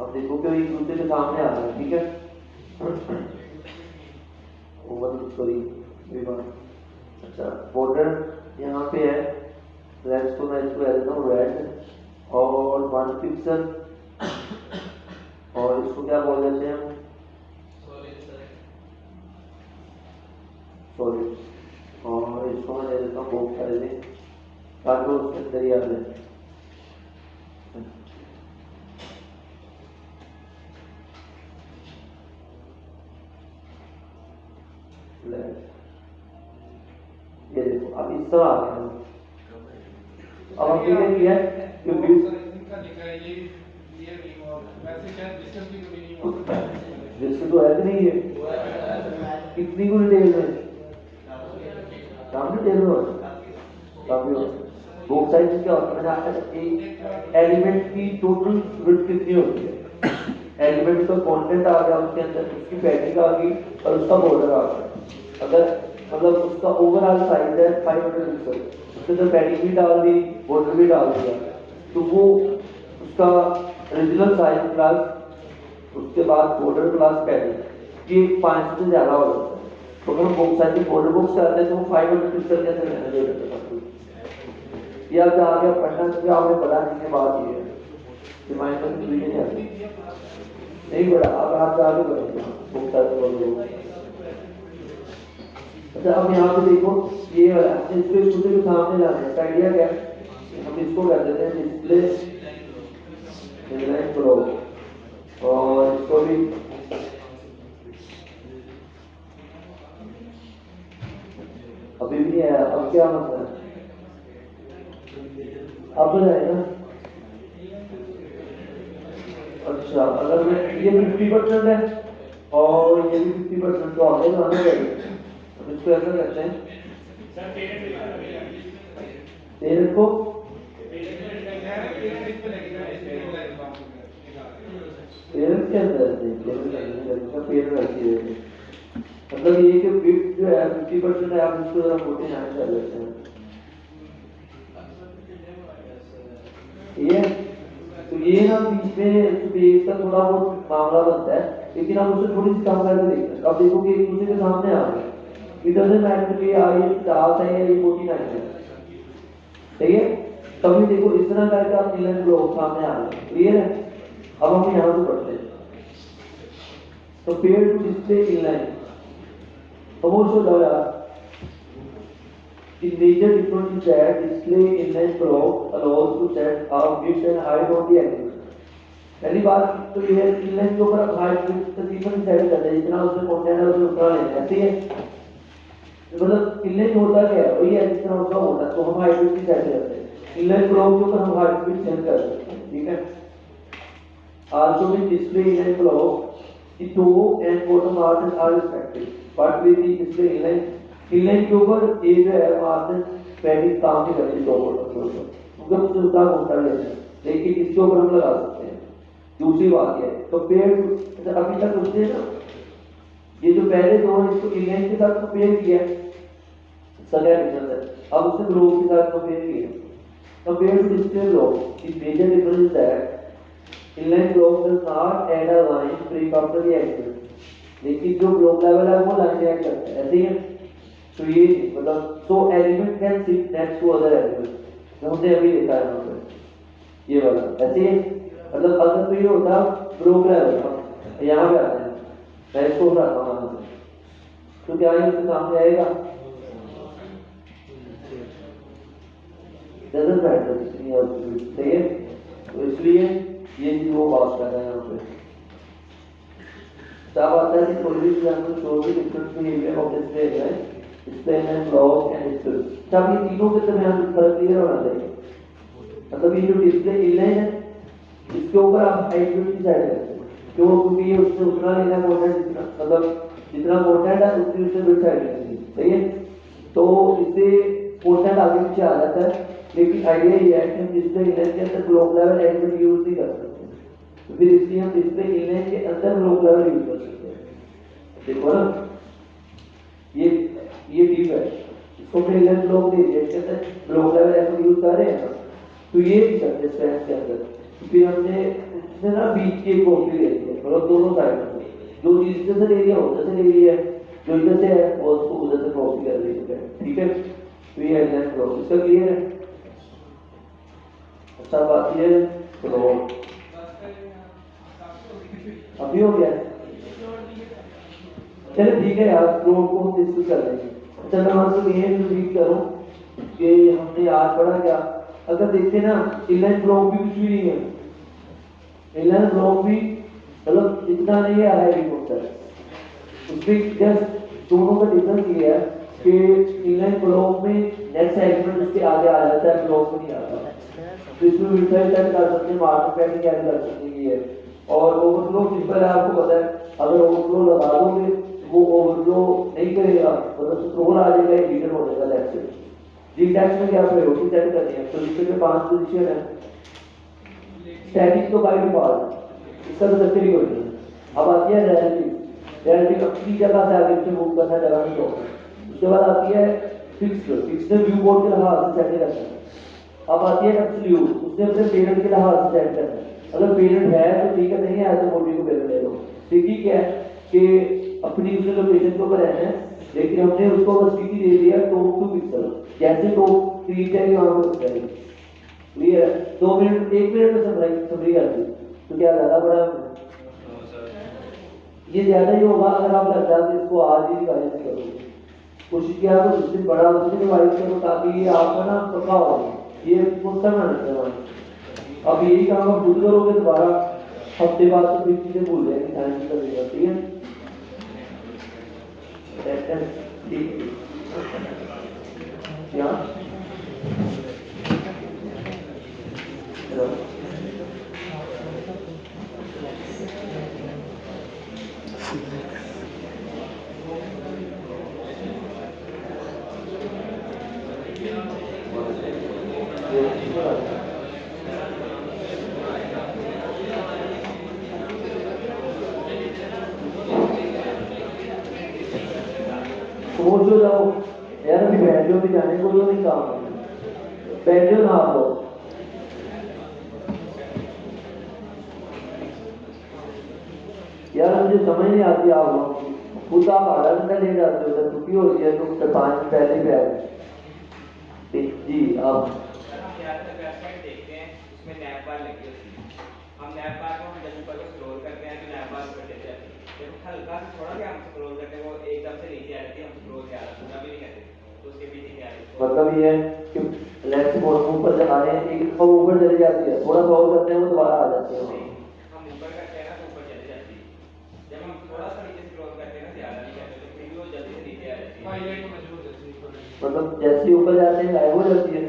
अब देखो कि एक दूसरे के सामने आ रहा है, ठीक है। सॉरी अच्छा, बॉर्डर यहाँ पे है, लेट्स को मैं इसको ऐड देता हूँ रेड और 1 पिक्सल, और इसको क्या बोल देते हैं हम, सॉरी, और इसको मैं दे देता हूँ बहुत सारे से ताकि उसके अंदर ही आ जाए। ये देखो अब इस तरह आ गया। अब हम क्लियर किया है कि जिससे तो ऐड नहीं है कितनी को डिटेल में सामने डिटेल में काफी बोथ साइड क्या होता है, एक एलिमेंट की टोटल विड्थ कितनी होती है, एलिमेंट का कंटेंट आ गया उसके अंदर, उसकी पैडिंग आ गई और उसका बॉर्डर आ गया। अगर मतलब उसका ओवरऑल साइज है 500 पिक्सल, उसके अंदर पैडिंग भी डाल दी, बॉर्डर भी डाल दिया, तो वो उसका ओरिजिनल साइज प्लस उसके बाद बॉर्डर प्लस पैडिंग ये 500 से ज्यादा हो जाता है। तो अगर बॉक्स साइज बॉर्डर बॉक्स करते हैं तो वो 500 पिक्सल कैसे मैनेज हो जाता है। या आगे पढ़ना तो आपने पढ़ा नहीं है, बात ये है रिमाइंड में कुछ नहीं आती नहीं बड़ा, अब आप आगे बढ़ेंगे बॉक्स साइज बॉर्डर। अच्छा अब यहाँ पे देखो ये वाला इसको एक दूसरे के सामने लाना है, इसका आइडिया क्या है, हम इसको कर देते हैं डिस्प्ले इनलाइन प्रो और इसको भी अभी भी नहीं आया। अब क्या मतलब है, अब तो जाएगा। अच्छा अगर मैं ये 50% है और ये भी 50% तो आगे तो आने चाहिए, अब इसको ऐसा करते हैं पेरेंट को पेरेंट के अंदर पेरेंट रखी है, मतलब ये कि बिट जो है 50% है, आप इसको जरा 49 कर लेते हैं, ये तो ये ना बीच में स्पेस का थोड़ा बहुत मामला बनता है, लेकिन आप उसे थोड़ी सी कम करके देखते हैं। अब देखो कि एक दूसरे के सामने आ गए, इट डजंट मैटर कि यार ये 50 है या ये 49 है, सही है। तभी देखो इस तरह करके आप इनलाइन ब्लॉक सामने आ गए, क्लियर है। अब हम यहाँ से पढ़ते हैं, तो पेयर टू डिस्प्ले इनलाइन समोर हो जाओ यार। The major difference is that display inline block allows to set up width and height on the axis. पहली बात तो ये है inline के ऊपर आप height width तकरीबन सेट करते हैं, जितना उसमें कंटेंट है उसमें उतना लेना है, ठीक है। मतलब inline होता क्या है, वही है जितना उसका होता है, तो हम height width सेट करते हैं। inline block के ऊपर हम height width सेट कर सकते हैं, ठीक है। Also with display inline block, the top and bottom margins are respective, but with the display inline के ऊपर ये जो है मार्जिन पैडिंग काम नहीं करती दो बॉटम के ऊपर, मतलब उससे उतना कंट्रोल लेना है, लेकिन इसके ऊपर हम लगा सकते हैं। दूसरी बात ये तो पेयर अभी तक उसने ना ये जो पहले दो इसको इनलाइन के साथ कंपेयर किया सगैर रिजल्ट है, अब उसने ग्लोब के साथ कंपेयर किया, compare to display globe is major difference is that inline globe does not add a line break after the axis, लेकिन जो ग्लोब लेवल है वो लाइन ऐड करता है, ऐसे ही है। तो ये मतलब so element can sit next to other element, जो हमने अभी देखा है यहाँ पे ये वाला ऐसे ही, मतलब अगर तो ये होता ग्लोब लेवल यहाँ पे आते हैं, मैं इसको उठाता हूँ यहाँ से, तो क्या ये उसके सामने आएगा, doesn't matter कितनी और सही है। तो इसलिए ये चीज वो बात कर रहे हैं यहाँ पे। तब आता है कि कोई example show the different behaviour of display है, display and block and display, तब ये तीनों के दरमियान फर्क क्लियर होना चाहिए। मतलब ये जो डिस्प्ले इनलाइन है इसके ऊपर आप हाइट विड्थ डिसाइड करते हैं, क्यों, क्योंकि ये उससे उतना लेना कंटेंट जितना मतलब जितना कंटेंट है उतनी उससे विड्थ साइड करनी है, सही है। तो इससे कंटेंट आगे पीछे आ जाता है, लेकिन आइडिया ये है कि हम डिस्प्ले इनलाइन के अंदर ब्लॉक लेवल एलिमेंट यूज नहीं कर सकते, तो फिर इसलिए हम डिस्प्ले इनलाइन के अंदर ब्लॉक लेवल यूज कर सकते हैं। देखो ना ये डीप है, इसको फिर ब्लॉक दे दिया, इसके अंदर ब्लॉक लेवल एलिमेंट यूज कर रहे हैं, तो ये भी करते हैं के अंदर फिर हमने इसमें ना बीच की एक कॉपी ले ली है, मतलब दोनों साइड से जो चीज इधर से ले लिया उधर से ले लिया है, जो इधर से है वो उसको उधर से कॉपी कर ली है, ठीक है। तो ये हेडलाइन ब्लॉक इसका क्लियर है। अच्छा बात ये चलो अभी हो गया, चलो ठीक है यार, फ्लोट को हम डिस्कस कर लेंगे। अच्छा मैं आपको ये रिपीट करूं कि हमने आज पढ़ा क्या, अगर देखें ना इनलाइन ब्लॉक भी कुछ भी नहीं है, इनलाइन ब्लॉक भी मतलब इतना नहीं है हैवी होता है, उसमें जस्ट दोनों का डिफरेंस ये है कि इनलाइन ब्लॉक में नेक्स्ट सेगमेंट उसके आगे आ जाता है, ब्लॉक में नहीं आता। तो इसमें विड्थ सेट कर सकते हैं, मार्जिन पैडिंग ऐड कर सकते हैं, और ओवरफ्लो सिंपल है, आपको पता है अगर ओवरफ्लो लगा दोगे वो ओवरफ्लो नहीं करेगा, मतलब स्क्रोल आ जाएगा, एडिटर हो जाएगा लेफ्ट से। जी टैक्स में क्या प्रायोरिटी सेट करनी है, तो जिसके में 5 पोजीशन है, स्टैटिक तो बाय डिफॉल्ट इसका तो सक्सेस ही होती है। अब आती है डायरेक्टली अपनी जगह से आगे से मूव करना जगह नहीं होगा। उसके बाद आती है फिक्स्ड व्यू बोर्ड के लिहाज से सेट करना है। अब आती है एब्सोल्यूट, उसने अपने पेरेंट के लिहाज से सेट करना है, अगर पेरेंट है तो ठीक है, नहीं है तो मोटी को पेरेंट ले लो। ठीक है कि अपनी उसने लोकेशन के ऊपर रहना है, लेकिन हमने उसको बस सिटी दे दिया टॉप 2 पिक्सल, जैसे टॉप 3 चाहिए वहां पर जाएगी। क्लियर है, 2 मिनट 1 मिनट में समरी कर दी, तो क्या ज्यादा बड़ा ये ज्यादा ही होगा अगर आप लग जाते इसको आज ही रिवाइज करोगे, कोशिश किया तो जिस दिन बड़ा उस दिन रिवाइज करो, ताकि ये आपका ना पक्का हो, ये पुस्तक ना निकले। अब यही काम आप खुद करोगे, दोबारा हफ्ते बाद तो फिर चीजें भूल जाएंगे, साइंस का रिजल्ट, ठीक है। क्या सोच लो जाओ यार, अभी बैठ जाओ, भी जाने को तो नहीं काम, बैठ जाओ ना आप लोग। यार मुझे समझ नहीं आती आप लोग की, खुद आप आधा घंटा ले जाते हो, जब छुट्टी होती है तो 5 मिनट पहले बैठ जी। आप हल्का सा थोड़ा भी हम स्क्रॉल करते हैं वो एकदम से नीचे आ जाती है, हम स्क्रॉल किया पूरा भी नहीं करते, तो उसके पीछे क्या है, मतलब ये है कि लेफ्ट बहुत ऊपर जा रहे हैं, एक दफा ऊपर चली जाती है, थोड़ा सा और करते हैं वो दोबारा आ जाती है। हम ऊपर करते हैं ना तो ऊपर चली जाती है, जब हम थोड़ा सा नीचे स्क्रॉल करते हैं ना ज्यादा नहीं करते तो फिर भी वो जल्दी से नीचे आ जाती है। हाईलाइट मजबूत होती है, मतलब जैसे ही ऊपर जाते हैं गायब हो जाती है,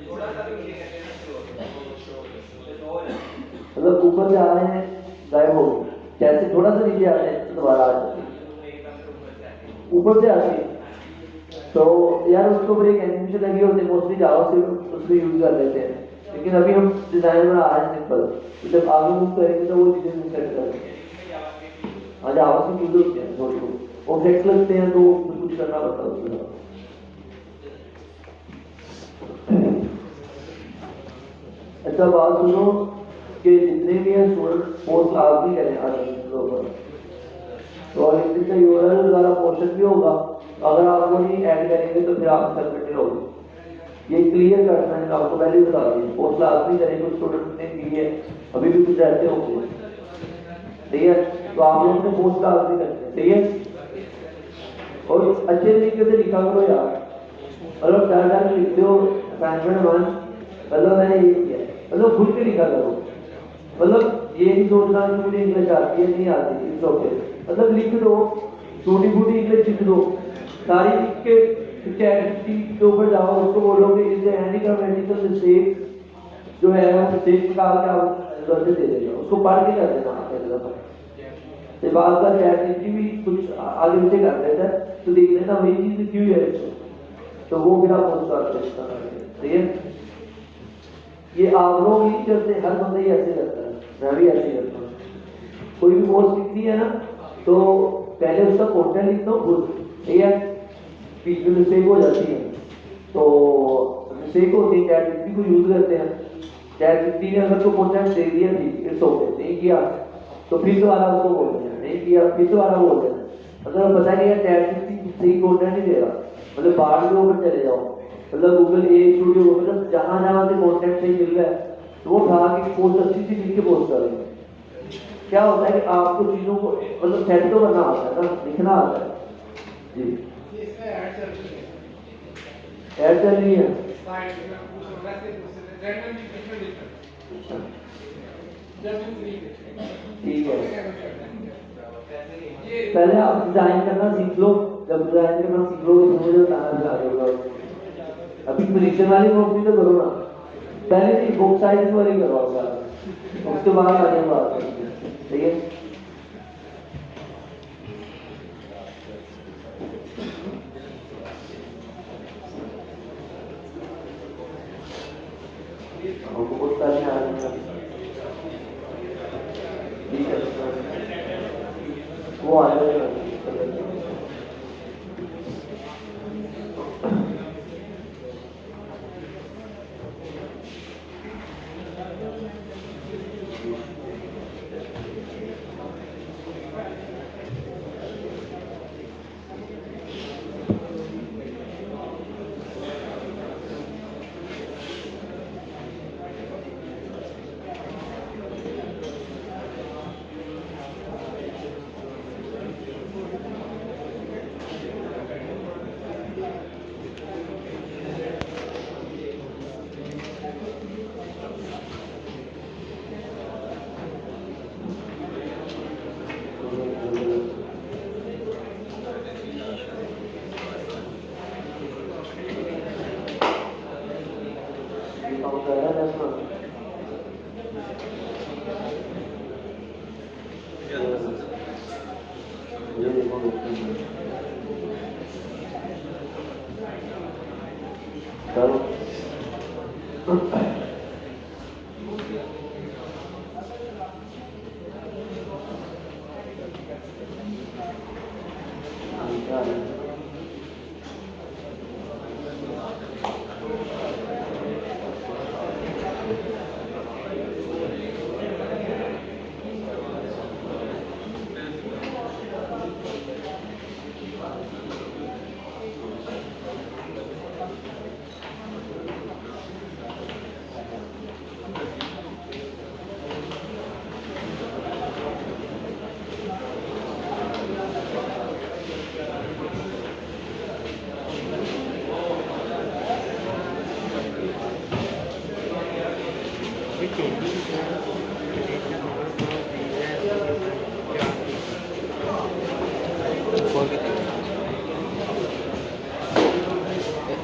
थोड़ा सा भी नीचे करते हैं ना स्क्रॉल हो जाती है, मतलब ऊपर जा रहे हैं गायब हो गई, जैसे थोड़ा सा नीचे आते हैं तो दोबारा आ जाती है, ऊपर से आती है। तो यार उसको ऊपर एक एनिमेशन लगी होती है, मोस्टली जावा से उसको यूज कर लेते हैं, लेकिन अभी हम डिजाइन में आ रहे हैं सिंपल, तो जब आगे मूव करेंगे तो वो चीजें नहीं सेट करेंगे। हाँ जावा से यूज होते हैं थोड़ी बहुत ऑब्जेक्ट लगते हैं तो कुछ करना पड़ता है उसके बाद। अच्छा बात सुनो कि जितने भी हैं स्टूडेंट पोस्ट लाभ नहीं करें आज तो ऑलिम्पिक का यूआरएल वाला पोर्शन भी होगा, अगर आप वो नहीं ऐड करेंगे तो फिर आप सबमिट नहीं होगी। ये क्लियर करना है, आपको पहले बता दिया, पोस्ट लाभ नहीं करेंगे स्टूडेंट ने की है, अभी भी कुछ रहते होंगे, ठीक है, तो आप लोग ने पोस्ट लाभ नहीं करते, ठीक है, और अच्छे तरीके से लिखा करो यार, मतलब ज्यादा लिखते हो असाइनमेंट 1, मतलब मैंने ये किया, मतलब खुल के लिखा करो, मतलब ये नहीं सोचना कि मुझे इंग्लिश आती है नहीं आती, इट्स ओके, मतलब लिख दो, छोटी छोटी इंग्लिश लिख दो, सारी लिख के चैट के ऊपर जाओ, उसको बोलोगे इज एनी ग्रामेटिकल मिस्टेक जो है वो मिस्टेक निकाल के आप दे देगा, उसको पढ़ के कर देना आप पहले दफा से, बाद का चैट भी कुछ आगे पीछे कर देता है तो देख लेना वही चीज लिखी हुई है इसको, तो वो फिर आप पोस्ट कर सकते, ठीक है। ये आप लोग नहीं करते, हर बंदा ही ऐसे करता है, मैं भी ऐसे करता हूँ, कोई भी पोस्ट लिखती है ना तो पहले उसका कंटेंट लिखता हूँ खुद, ठीक है, बीच में मिस्टेक हो जाती है तो मिस्टेक होती है, चैट को यूज करते हैं, चैट जीपीटी ने अगर तो कंटेंट दे दिया ठीक, इट्स ओके, नहीं किया तो फिर दोबारा उसको बोलते हैं, नहीं किया फिर दोबारा बोलते हैं। अगर पता नहीं है चैट जीपीटी सही कंटेंट नहीं दे रहा, मतलब बाहर के ऊपर चले जाओ, मतलब गूगल ए स्टूडियो, मतलब जहाँ जहाँ से कंटेंट सही मिल रहा है तो वो उठा के पोस्ट अच्छी सी लिख के पोस्ट करेंगे। क्या होता है कि आपको चीजों को मतलब सेट तो करना आता है ना, लिखना आता है जी। इसमें ऐड चल रही है, ऐड चल रही है, साइड में कुछ वैसे रैंडमली डिफरेंट जस्ट ठीक है। पहले आप डिजाइन करना सीख लो, जब डिजाइन करना सीख लो तो मुझे बताना भी आ जाएगा। अभी पोजीशन वाली नौकरी तो करो ना, पहले ही बुक साइज वाली करवाओ, उसके बाद आगे बात करेंगे, ठीक है। हमको कुछ करने आ रहा है, ठीक है, वो आ जाएगा।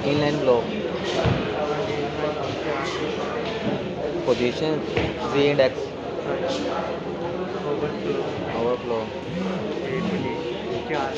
Inline block position Z and X overflow एक मिनट 4